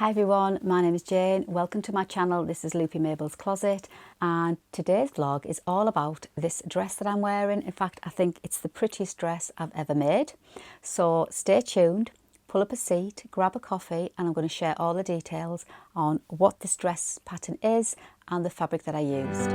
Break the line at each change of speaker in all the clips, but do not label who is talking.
Hi everyone, my name is Jane. Welcome to my channel. This is Loopy Mabel's Closet, and today's vlog is all about this dress that I'm wearing. In fact, I think it's the prettiest dress I've ever made. So stay tuned, pull up a seat, grab a coffee, and I'm going to share all the details on what this dress pattern is and the fabric that I used.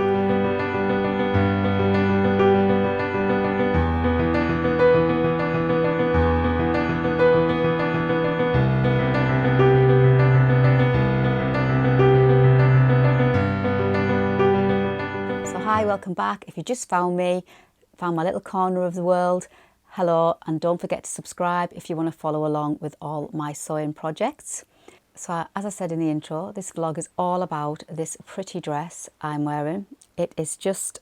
Hi, welcome back. If you just found me, found my little corner of the world, hello, and don't forget to subscribe if you want to follow along with all my sewing projects. So as I said in the intro, this vlog is all about this pretty dress I'm wearing. It is just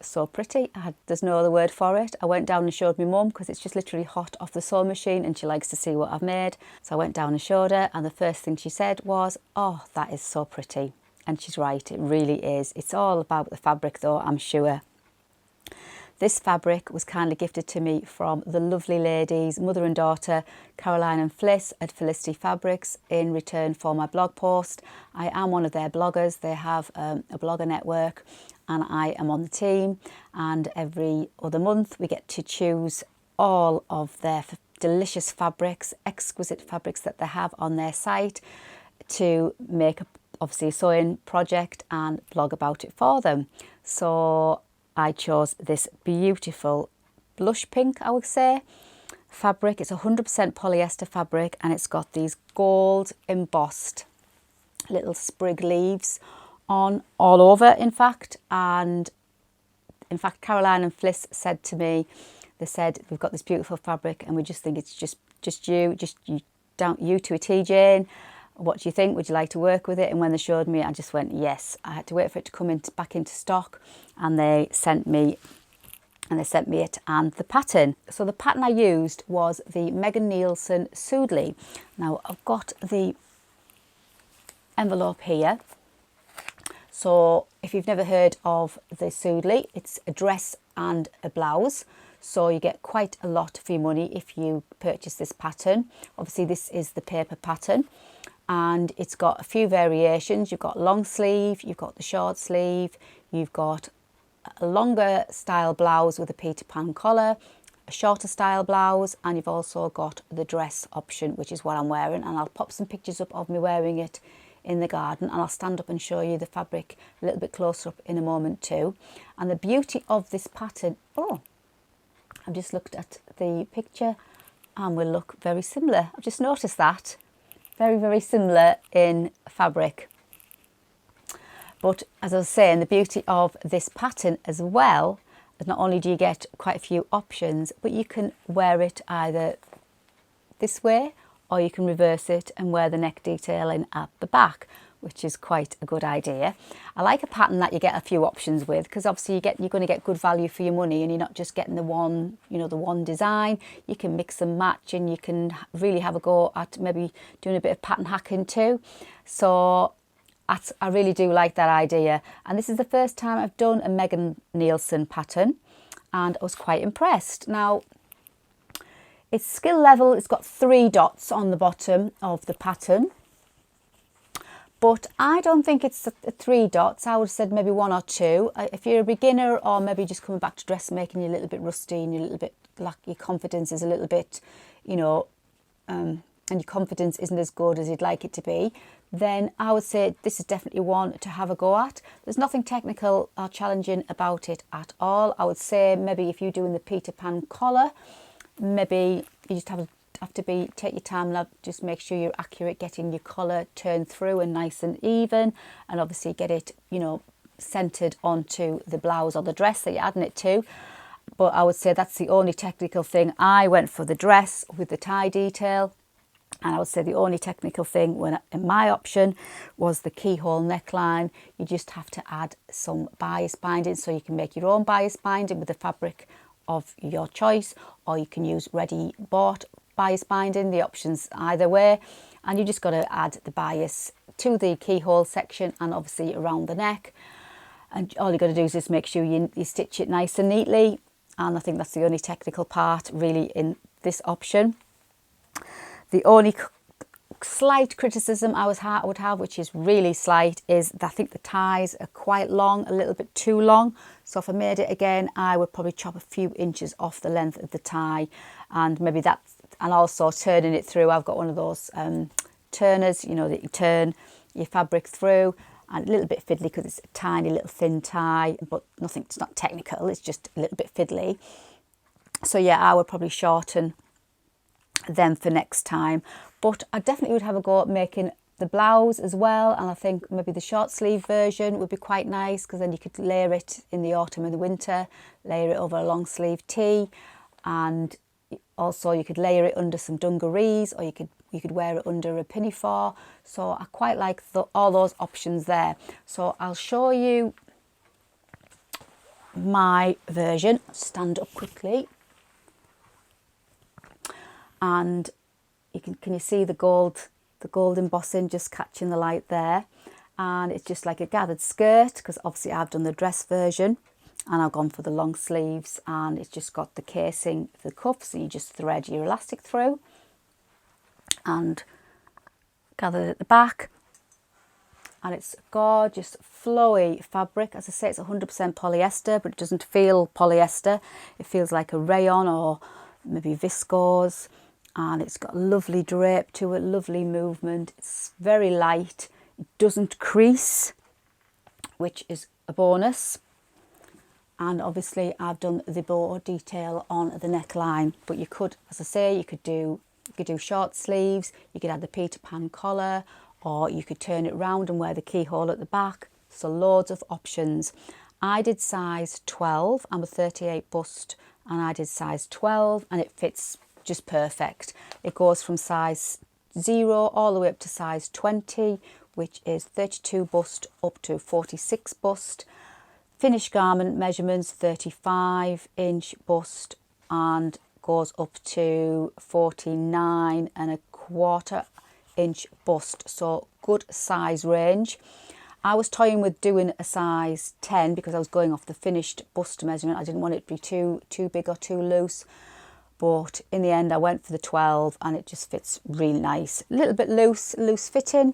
so pretty. There's no other word for it. I went down and showed my mum because it's just literally hot off the sewing machine and she likes to see what I've made. So I went down and showed her, and the first thing she said was, "Oh, that is so pretty." And she's right, it really is. It's all about the fabric though, I'm sure. This fabric was kindly gifted to me from the lovely ladies, mother and daughter, Caroline and Fliss at Felicity Fabrics, in return for my blog post. I am one of their bloggers. They have a blogger network and I am on the team, and every other month we get to choose all of their delicious fabrics, exquisite fabrics that they have on their site, to make obviously a sewing project and blog about it for them. So I chose this beautiful blush pink, I would say, fabric. It's 100% polyester fabric, and it's got these gold embossed little sprig leaves on all over, in fact. And in fact, Caroline and Fliss said to me, they said, "We've got this beautiful fabric and we just think it's just you to a T, Jane. What do you think? Would you like to work with it?" And when they showed me, I just went yes. I had to wait for it to come back into stock, and they sent me it and the pattern. So the pattern I used was the Megan Nielsen Sudley. Now I've got the envelope here. So if you've never heard of the Sudley, it's a dress and a blouse. So you get quite a lot for your money if you purchase this pattern. Obviously this is the paper pattern, and it's got a few variations. You've got long sleeve, you've got the short sleeve, you've got a longer style blouse with a Peter Pan collar, a shorter style blouse, and you've also got the dress option, which is what I'm wearing. And I'll pop some pictures up of me wearing it in the garden, and I'll stand up and show you the fabric a little bit closer up in a moment too. And the beauty of this pattern, I've just looked at the picture and will look very similar. I've just noticed that. Very, very similar in fabric. But as I was saying, the beauty of this pattern as well is not only do you get quite a few options, but you can wear it either this way or you can reverse it and wear the neck detailing at the back, which is quite a good idea. I like a pattern that you get a few options with, because obviously you're going to get good value for your money, and you're not just getting the one, the one design. You can mix and match, and you can really have a go at maybe doing a bit of pattern hacking too. So I really do like that idea. And this is the first time I've done a Megan Nielsen pattern, and I was quite impressed. Now, its skill level, it's got 3 dots on the bottom of the pattern. But I don't think it's 3 dots. I would have said maybe 1 or 2. If you're a beginner, or maybe just coming back to dressmaking, you're a little bit rusty and you're a little bit like your confidence is a little bit, and your confidence isn't as good as you'd like it to be, then I would say this is definitely one to have a go at. There's nothing technical or challenging about it at all. I would say maybe if you're doing the Peter Pan collar, maybe you just take your time and just make sure you're accurate, getting your collar turned through and nice and even, and obviously get it, centered onto the blouse or the dress that you're adding it to. But I would say that's the only technical thing. I went for the dress with the tie detail, and I would say the only technical thing in my option was the keyhole neckline. You just have to add some bias binding, so you can make your own bias binding with the fabric of your choice, or you can use ready bought bias binding. The options either way, and you just got to add the bias to the keyhole section and obviously around the neck, and all you got to do is just make sure you stitch it nice and neatly. And I think that's the only technical part really in this option. The only slight criticism I would have, which is really slight, is that I think the ties are quite long, a little bit too long. So if I made it again, I would probably chop a few inches off the length of the tie, and maybe that's, and also turning it through. I've got one of those turners, you know, that you turn your fabric through, and a little bit fiddly because it's a tiny little thin tie, but nothing, it's not technical, it's just a little bit fiddly. So yeah, I would probably shorten them for next time. But I definitely would have a go at making the blouse as well, and I think maybe the short sleeve version would be quite nice, because then you could layer it in the autumn and the winter, layer it over a long sleeve tee, and also you could layer it under some dungarees, or you could wear it under a pinafore. So I quite like all those options there. So I'll show you my version. Stand up quickly, and can you see the gold embossing just catching the light there? And it's just like a gathered skirt, because obviously I've done the dress version and I've gone for the long sleeves, and it's just got the casing for the cuffs, and you just thread your elastic through and gather it at the back. And it's gorgeous flowy fabric. As I say, it's 100% polyester, but it doesn't feel polyester. It feels like a rayon or maybe viscose. And it's got a lovely drape to it, lovely movement. It's very light. It doesn't crease, which is a bonus. And obviously I've done the bow detail on the neckline, but you could, as I say, you could do short sleeves, you could add the Peter Pan collar, or you could turn it round and wear the keyhole at the back. So loads of options. I did size 12, I'm a 38 bust, and I did size 12, and it fits just perfect. It goes from size 0 all the way up to size 20, which is 32 bust up to 46 bust. Finished garment measurements 35-inch bust, and goes up to 49.25-inch bust. So good size range. I was toying with doing a size 10 because I was going off the finished bust measurement. I didn't want it to be too big or too loose. But in the end, I went for the 12, and it just fits really nice. A little bit loose fitting,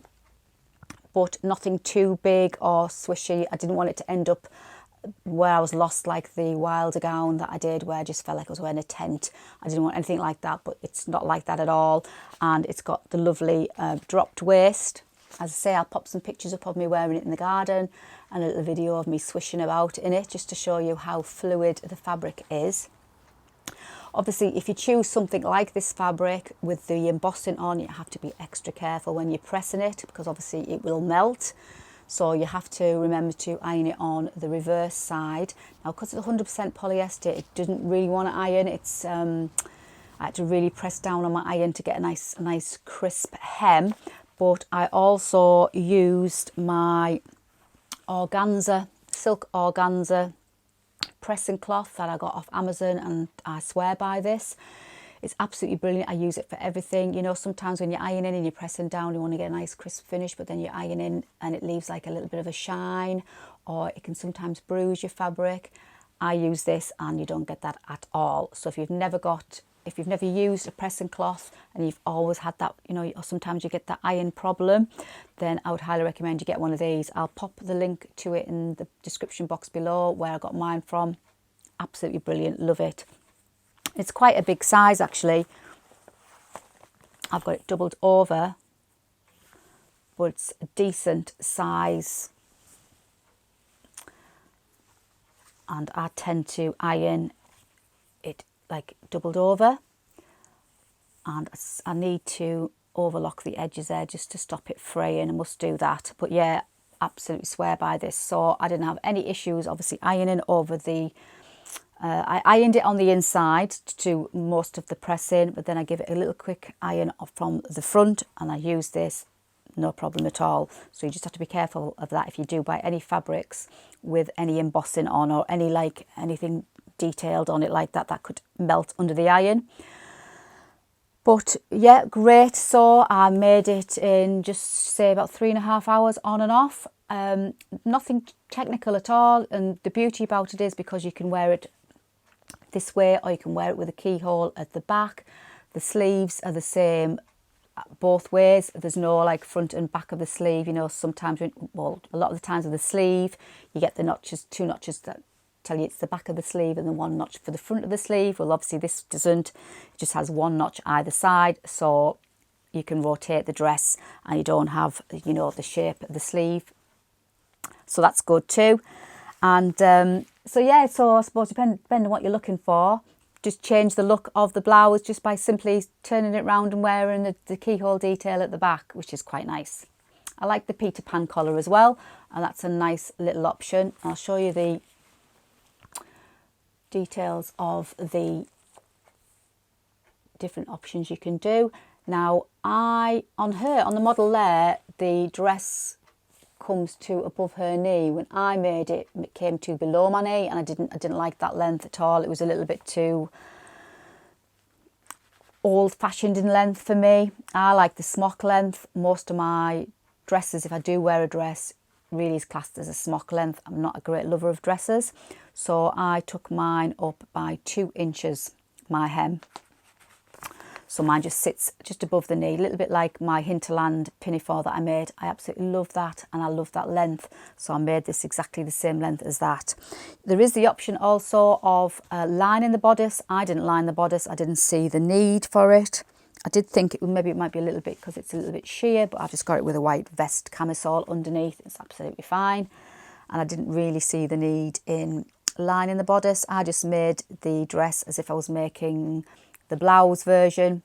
but nothing too big or swishy. I didn't want it to end up where I was lost, like the Wilder gown that I did, where I just felt like I was wearing a tent. I didn't want anything like that, but it's not like that at all. And it's got the lovely dropped waist. As I say, I'll pop some pictures up of me wearing it in the garden, and a little video of me swishing about in it, just to show you how fluid the fabric is. Obviously, if you choose something like this fabric with the embossing on, you have to be extra careful when you're pressing it, because obviously it will melt. So you have to remember to iron it on the reverse side. Now, because it's 100% polyester, it didn't really want to iron. It's I had to really press down on my iron to get a nice crisp hem. But I also used my organza, silk organza pressing cloth that I got off Amazon, and I swear by this. It's absolutely brilliant. I use it for everything. You know, sometimes when you're ironing and you're pressing down, you want to get a nice crisp finish, but then you're ironing and it leaves like a little bit of a shine, or it can sometimes bruise your fabric. I use this and you don't get that at all. So if you've never used a pressing cloth and you've always had that, you know, or sometimes you get that iron problem, then I would highly recommend you get one of these. I'll pop the link to it in the description box below, where I got mine from. Absolutely brilliant, love it. It's quite a big size actually. I've got it doubled over, but it's a decent size. And I tend to iron it like doubled over, and I need to overlock the edges there just to stop it fraying. I must do that. But yeah, absolutely swear by this. So I didn't have any issues obviously ironing over the I ironed it on the inside to do most of the pressing, but then I give it a little quick iron off from the front, and I use this no problem at all. So you just have to be careful of that if you do buy any fabrics with any embossing on, or anything detailed on it like that could melt under the iron. But yeah, great. So I made it in just say about 3.5 hours on and off. Nothing technical at all, and the beauty about it is because you can wear it this way, or you can wear it with a keyhole at the back. The sleeves are the same both ways. There's no like front and back of the sleeve, you know. Sometimes, well, a lot of the times with the sleeve you get the notches, 2 notches that tell you it's the back of the sleeve, and then 1 notch for the front of the sleeve. Well, obviously this doesn't, it just has 1 notch either side, so you can rotate the dress and you don't have, you know, the shape of the sleeve, so that's good too. And so yeah, so I suppose depending on what you're looking for, just change the look of the blouse just by simply turning it round and wearing the keyhole detail at the back, which is quite nice. I like the Peter Pan collar as well, and that's a nice little option. I'll show you the details of the different options you can do. Now, on the model there, the dress comes to above her knee. When I made it, it came to below my knee, and I didn't like that length at all. It was a little bit too old-fashioned in length for me. I like the smock length. Most of my dresses, if I do wear a dress, really is classed as a smock length. I'm not a great lover of dresses, so I took mine up by 2 inches, my hem. So mine just sits just above the knee, a little bit like my Hinterland pinafore that I made. I absolutely love that, and I love that length. So I made this exactly the same length as that. There is the option also of lining the bodice. I didn't line the bodice. I didn't see the need for it. I did think maybe it might be a little bit because it's a little bit sheer, but I've just got it with a white vest camisole underneath. It's absolutely fine. And I didn't really see the need in lining the bodice. I just made the dress as if I was making the blouse version,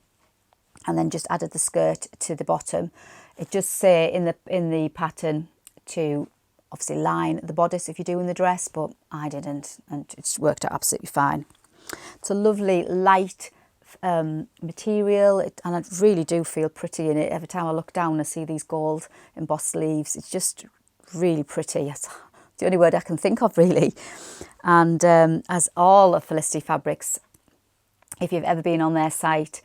and then just added the skirt to the bottom. It does say in the pattern to obviously line the bodice if you're doing the dress, but I didn't, and it just worked out absolutely fine. It's a lovely light material, and I really do feel pretty in it. Every time I look down I see these gold embossed sleeves. It's just really pretty. It's the only word I can think of, really. And as all of Felicity Fabrics, if you've ever been on their site,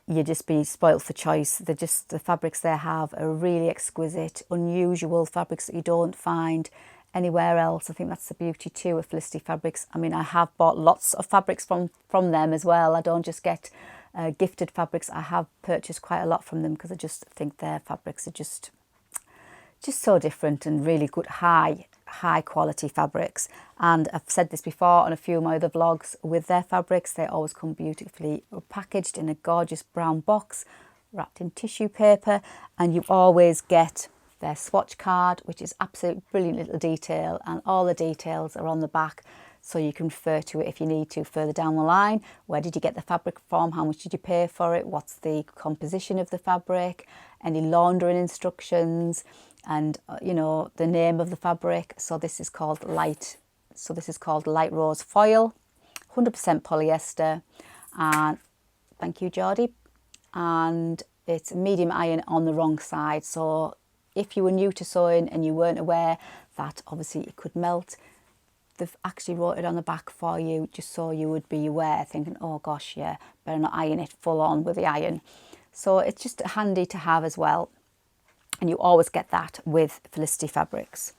you'd just be spoilt for choice. The fabrics they have are really exquisite, unusual fabrics that you don't find anywhere else. I think that's the beauty too of Felicity Fabrics. I mean, I have bought lots of fabrics from them as well. I don't just get gifted fabrics. I have purchased quite a lot from them because I just think their fabrics are just so different and really good, high quality fabrics. And I've said this before on a few of my other vlogs, with their fabrics, they always come beautifully packaged in a gorgeous brown box wrapped in tissue paper, and you always get their swatch card, which is absolutely brilliant little detail, and all the details are on the back, so you can refer to it if you need to further down the line. Where did you get the fabric from? How much did you pay for it? What's the composition of the fabric? Any laundering instructions? And you know, the name of the fabric. So this is called light rose foil, 100% polyester, and thank you, Geordie. And it's medium iron on the wrong side, so if you were new to sewing and you weren't aware that obviously it could melt, they've actually wrote it on the back for you, just so you would be aware, thinking, oh gosh, yeah, better not iron it full on with the iron. So it's just handy to have as well. And you always get that with Felicity Fabrics.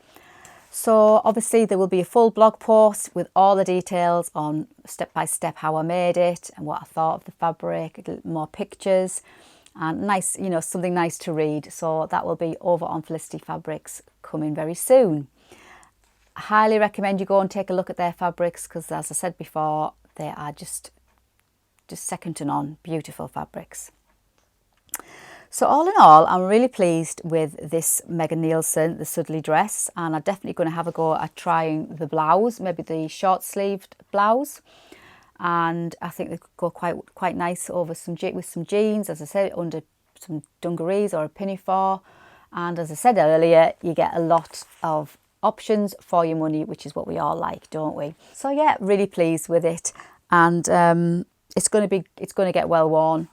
So obviously there will be a full blog post with all the details on step by step how I made it and what I thought of the fabric, a little more pictures and nice, you know, something nice to read. So that will be over on Felicity Fabrics coming very soon. I highly recommend you go and take a look at their fabrics because, as I said before, they are just second to none, beautiful fabrics. So all in all, I'm really pleased with this Megan Nielsen, the Sudley dress, and I'm definitely going to have a go at trying the blouse, maybe the short-sleeved blouse, and I think they could go quite nice over with some jeans, as I said, under some dungarees or a pinafore. And as I said earlier, you get a lot of options for your money, which is what we all like, don't we? So yeah, really pleased with it, and it's going to get well worn.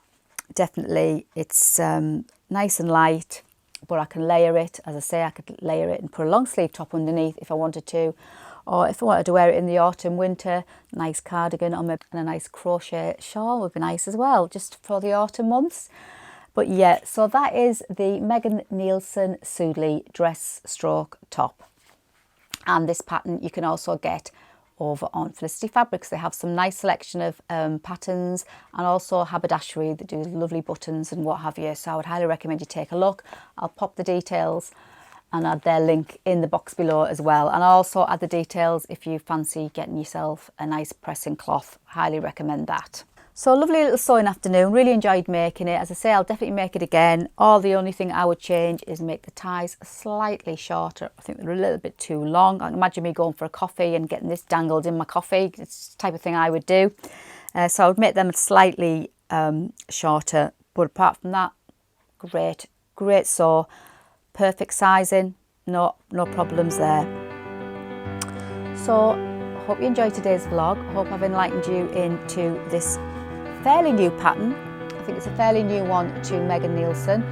Definitely, it's nice and light, but I can layer it. As I say, I could layer it and put a long sleeve top underneath if I wanted to, or if I wanted to wear it in the autumn, winter, nice cardigan and a nice crochet shawl would be nice as well, just for the autumn months. But yeah, so that is the Megan Nielsen Sudley dress stroke top, and this pattern you can also get over on Felicity Fabrics. They have some nice selection of patterns, and also haberdashery that do lovely buttons and what have you. So I would highly recommend you take a look. I'll pop the details and add their link in the box below as well. And I'll also add the details if you fancy getting yourself a nice pressing cloth. Highly recommend that. So lovely little sewing afternoon, really enjoyed making it. As I say, I'll definitely make it again. The only thing I would change is make the ties slightly shorter. I think they're a little bit too long. I can imagine me going for a coffee and getting this dangled in my coffee. It's the type of thing I would do. So I would make them slightly shorter. But apart from that, great sew, perfect sizing, no problems there. So hope you enjoyed today's vlog. I hope I've enlightened you into this fairly new pattern. I think it's a fairly new one to Megan Nielsen,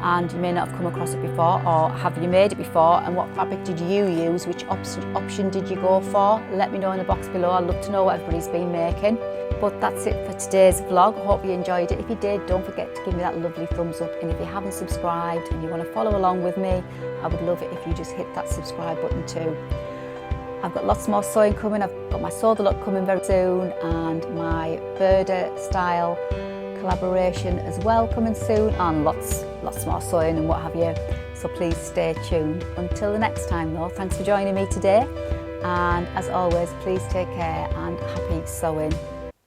and you may not have come across it before, or have you made it before, and what fabric did you use, which option did you go for? Let me know in the box below. I'd love to know what everybody's been making. But that's it for today's vlog. I hope you enjoyed it. If you did, don't forget to give me that lovely thumbs up, and if you haven't subscribed and you want to follow along with me, I would love it if you just hit that subscribe button too. I've got lots more sewing coming. I've got my Sew the Look coming very soon, and my birder style collaboration as well coming soon, and lots more sewing and what have you. So please stay tuned. Until the next time though, thanks for joining me today, and as always, please take care and happy sewing.